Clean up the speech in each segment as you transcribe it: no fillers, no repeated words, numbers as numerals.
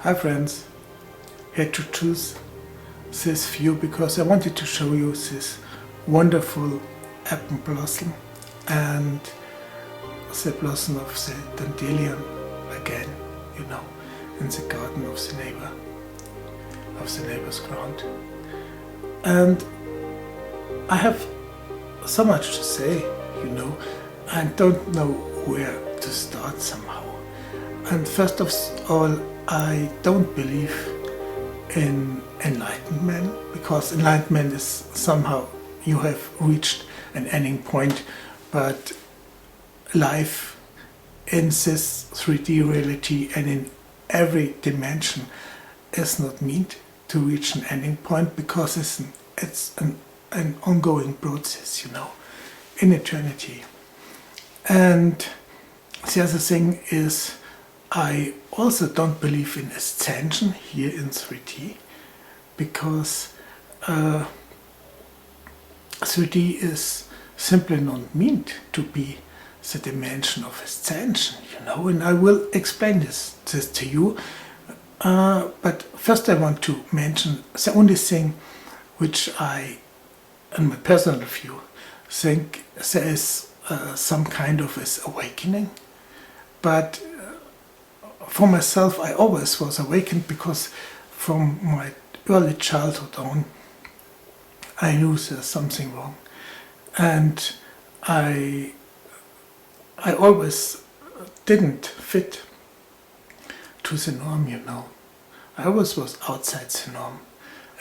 Hi friends, had to choose this view because I wanted to show you this wonderful apple blossom and the blossom of the dandelion again, in the garden of the neighbor's ground. And I have so much to say, I don't know where to start somehow. And first of all, I don't believe in enlightenment, because enlightenment is somehow you have reached an ending point, but life in this 3D reality and in every dimension is not meant to reach an ending point, because it's an ongoing process, in eternity. And the other thing is, I also don't believe in ascension here in 3D, because 3D is simply not meant to be the dimension of ascension, and I will explain this to you. But first I want to mention the only thing which I, in my personal view, think there is some kind of awakening. But for myself, I always was awakened, because from my early childhood on, I knew there's something wrong. And I always didn't fit to the norm, I always was outside the norm.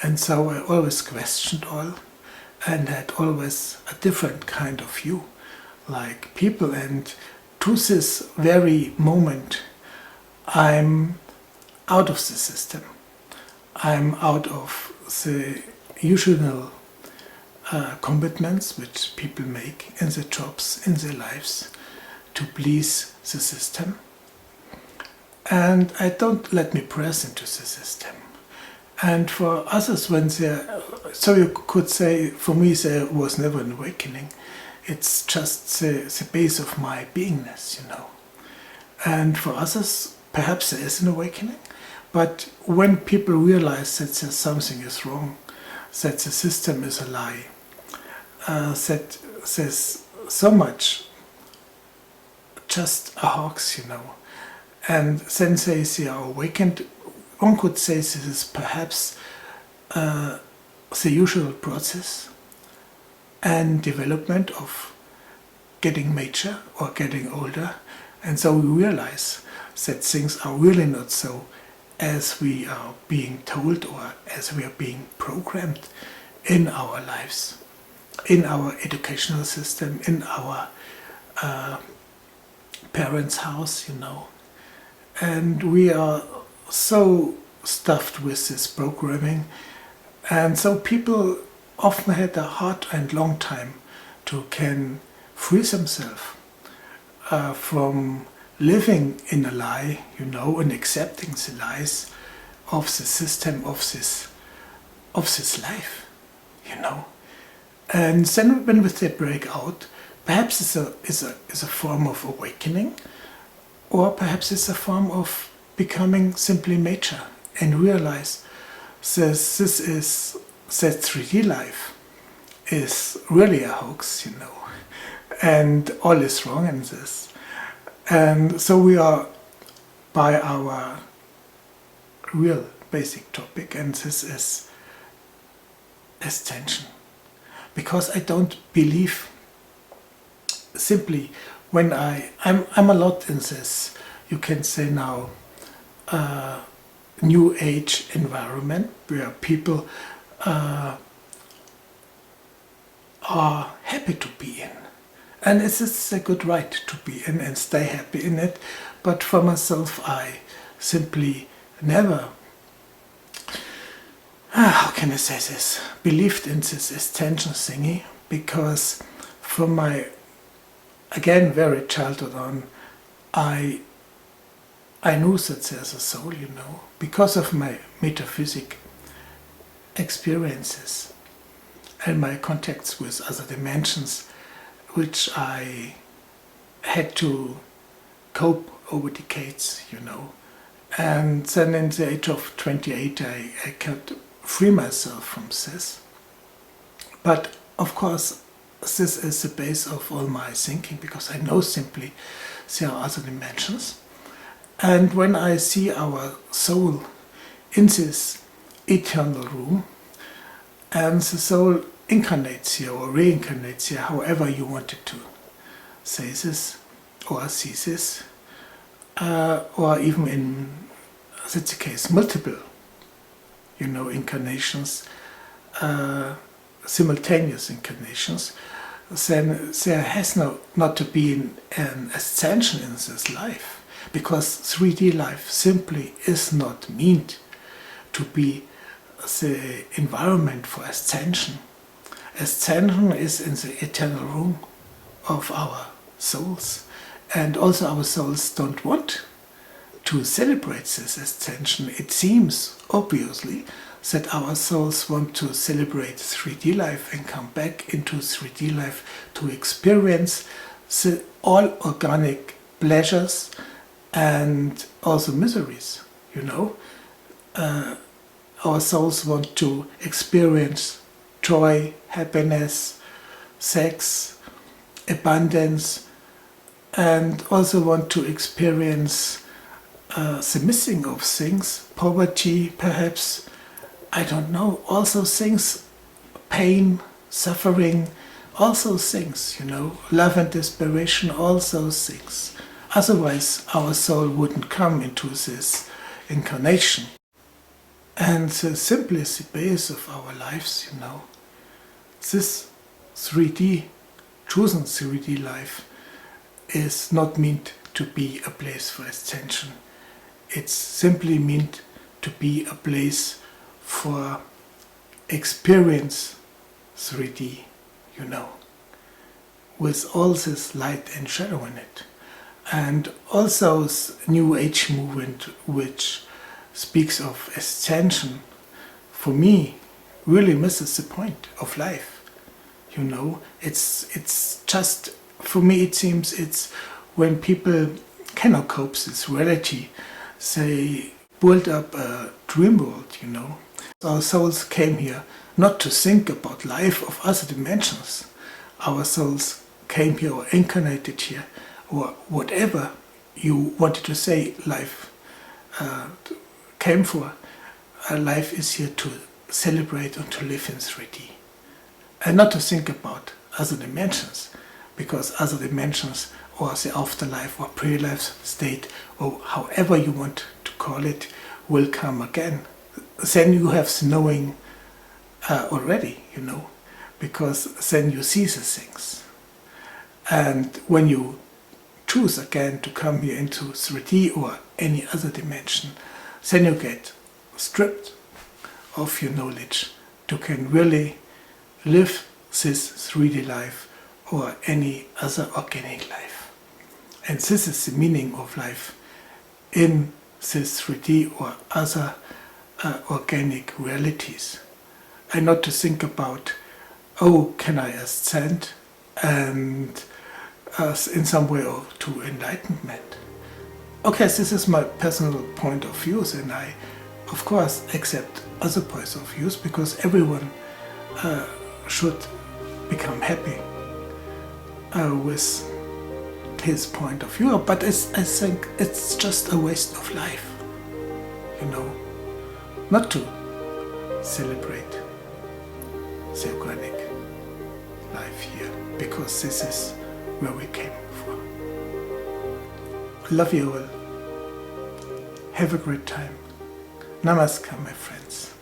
And so I always questioned all, and had always a different kind of view, like people. And to this very moment, I'm out of the system. I'm out of the usual commitments which people make in their jobs, in their lives, to please the system. And I don't let me press into the system. And for others, so you could say, for me there was never an awakening. It's just the base of my beingness, And for others, perhaps there is an awakening. But when people realize that something is wrong, that the system is a lie, that there's so much just a hoax, and then they are awakened, one could say this is perhaps the usual process and development of getting mature or getting older. And so we realize that things are really not so as we are being told, or as we are being programmed in our lives, in our educational system, in our parents' house, And we are so stuffed with this programming, and so people often had a hard and long time to can free themselves from living in a lie, and accepting the lies of the system, of this life, And then when they break out, perhaps it's a form of awakening, or perhaps it's a form of becoming simply mature and realize that 3D life is really a hoax, and all is wrong in this. And so we are by our real basic topic, and this is ascension. Because I don't believe simply when I'm a lot in this, you can say now, new age environment where people are happy to be in. And it's a good right to be in and stay happy in it. But for myself, I simply never, how can I say this, believed in this ascension thingy, because from my, again, very childhood on, I knew that there's a soul, because of my metaphysic experiences and my contacts with other dimensions, which I had to cope over decades, And then in the age of 28 I could free myself from this. But of course this is the base of all my thinking, because I know simply there are other dimensions. And when I see our soul in this eternal room, and the soul incarnates here or reincarnates here, however you wanted to say this or see this, or even in, that's the case, multiple, incarnations, simultaneous incarnations, then there has not to be an ascension in this life, because 3D life simply is not meant to be the environment for ascension. Ascension is in the eternal room of our souls, and also our souls don't want to celebrate this ascension. It seems, obviously, that our souls want to celebrate 3D life and come back into 3D life to experience all organic pleasures and also miseries, Our souls want to experience joy, happiness, sex, abundance, and also want to experience the missing of things, poverty perhaps, I don't know, all those things, pain, suffering, all those things, love and desperation, all those things. Otherwise our soul wouldn't come into this incarnation. And simply is the base of our lives, This 3D, chosen 3D life, is not meant to be a place for ascension. It's simply meant to be a place for experience 3D, with all this light and shadow in it. And also New Age movement, which speaks of ascension, for me really misses the point of life. It's just, for me it seems, it's when people cannot cope with reality, they build up a dream world, Our souls came here not to think about life of other dimensions. Our souls came here or incarnated here, or whatever you wanted to say life came for. Life is here to celebrate and to live in 3D. And not to think about other dimensions, because other dimensions, or the afterlife or pre-life state, or however you want to call it, will come again. Then you have the knowing already, because then you see the things. And when you choose again to come here into 3D or any other dimension, then you get stripped of your knowledge to can really live this 3D life or any other organic life. And this is the meaning of life in this 3D or other organic realities. And not to think about, can I ascend and in some way to enlightenment. Okay, this is my personal point of view, and I of course accept other points of views, because everyone should become happy with his point of view. But I think it's just a waste of life, not to celebrate the organic life here, because this is where we came from. Love you all. Have a great time. Namaskar, my friends.